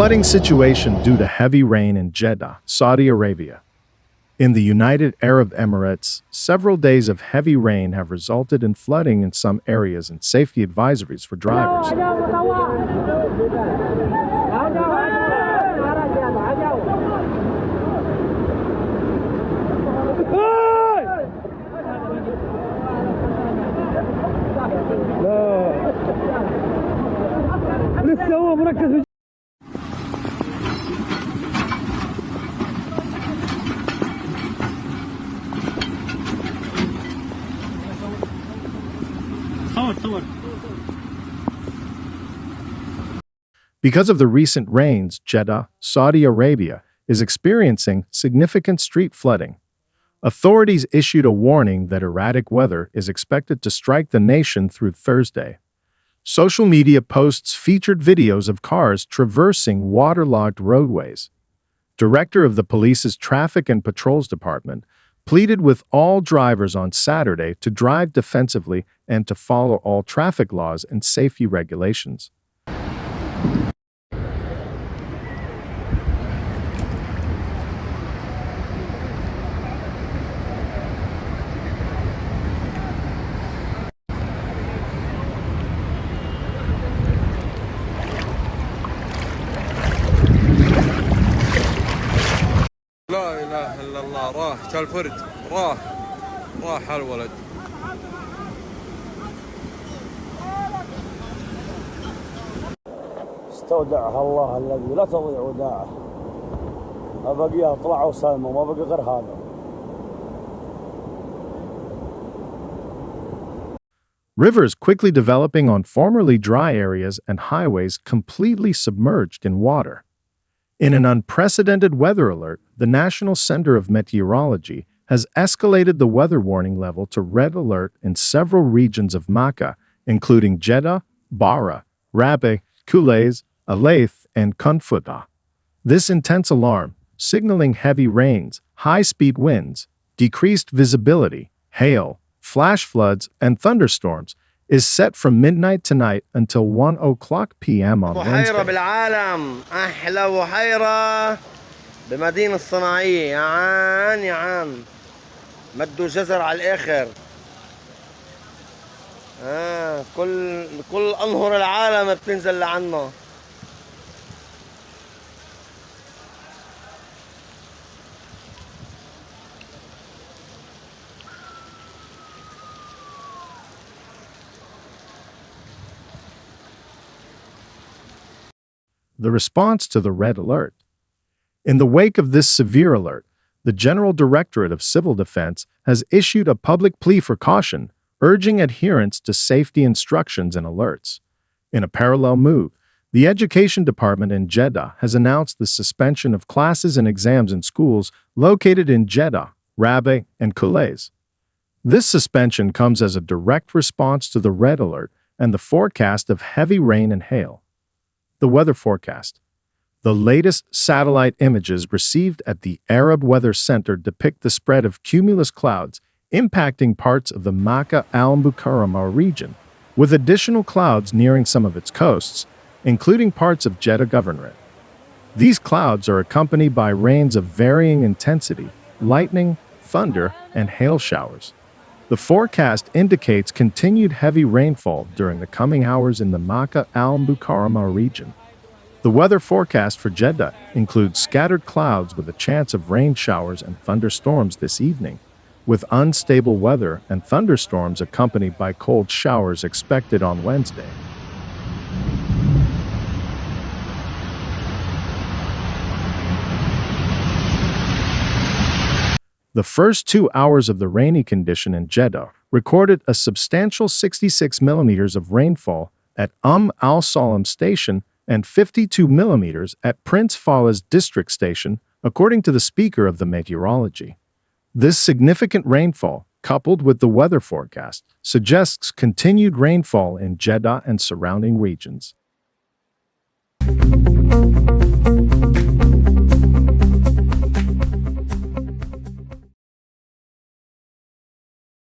flooding situation due to heavy rain in Jeddah, Saudi Arabia. In the United Arab Emirates, several days of heavy rain have resulted in flooding in some areas and safety advisories for drivers. Because of the recent rains, Jeddah, Saudi Arabia, is experiencing significant street flooding. Authorities issued a warning that erratic weather is expected to strike the nation through Thursday. Social media posts featured videos of cars traversing waterlogged roadways. Director of the police's Traffic and Patrols Department pleaded with all drivers on Saturday to drive defensively and to follow all traffic laws and safety regulations. لا إله إلا الله راح كالفرد راح الولد استودعها الله الذي لا تضيع وداعه ما بقيها طلعوا سلموا ما بقي غير هذا. Rivers quickly developing on formerly dry areas and highways completely submerged in water. In an unprecedented weather alert, the National Center of Meteorology has escalated the weather warning level to red alert in several regions of Makkah, including Jeddah, Bara, Rabeh, Cumulus, Alaith, and Kunfuta. This intense alarm, signaling heavy rains, high-speed winds, decreased visibility, hail, flash floods, and thunderstorms, is set from midnight tonight until 1 o'clock p.m. on Wednesday. بحيرة بالعالم أحلى بحيرة بمدينة الصناعية يا عان مدوا جزر على الآخر كل أنهر العالم بتنزل لعنا. The response to the red alert. In the wake of this severe alert, the General Directorate of Civil Defense has issued a public plea for caution, urging adherence to safety instructions and alerts. In a parallel move, the Education Department in Jeddah has announced the suspension of classes and exams in schools located in Jeddah, Rabeh, and Cumulus. This suspension comes as a direct response to the red alert and the forecast of heavy rain and hail. The weather forecast. The latest satellite images received at the Arab Weather Center depict the spread of cumulus clouds impacting parts of the Makkah Al-Mukarramah region, with additional clouds nearing some of its coasts, including parts of Jeddah Governorate. These clouds are accompanied by rains of varying intensity, lightning, thunder, and hail showers. The forecast indicates continued heavy rainfall during the coming hours in the Makkah Al-Mukarramah region. The weather forecast for Jeddah includes scattered clouds with a chance of rain showers and thunderstorms this evening, with unstable weather and thunderstorms accompanied by cold showers expected on Wednesday. The first 2 hours of the rainy condition in Jeddah recorded a substantial 66 millimeters of rainfall at Al-Salam Station and 52 millimeters at Prince Fawaz District Station, according to the Speaker of the Meteorology. This significant rainfall, coupled with the weather forecast, suggests continued rainfall in Jeddah and surrounding regions.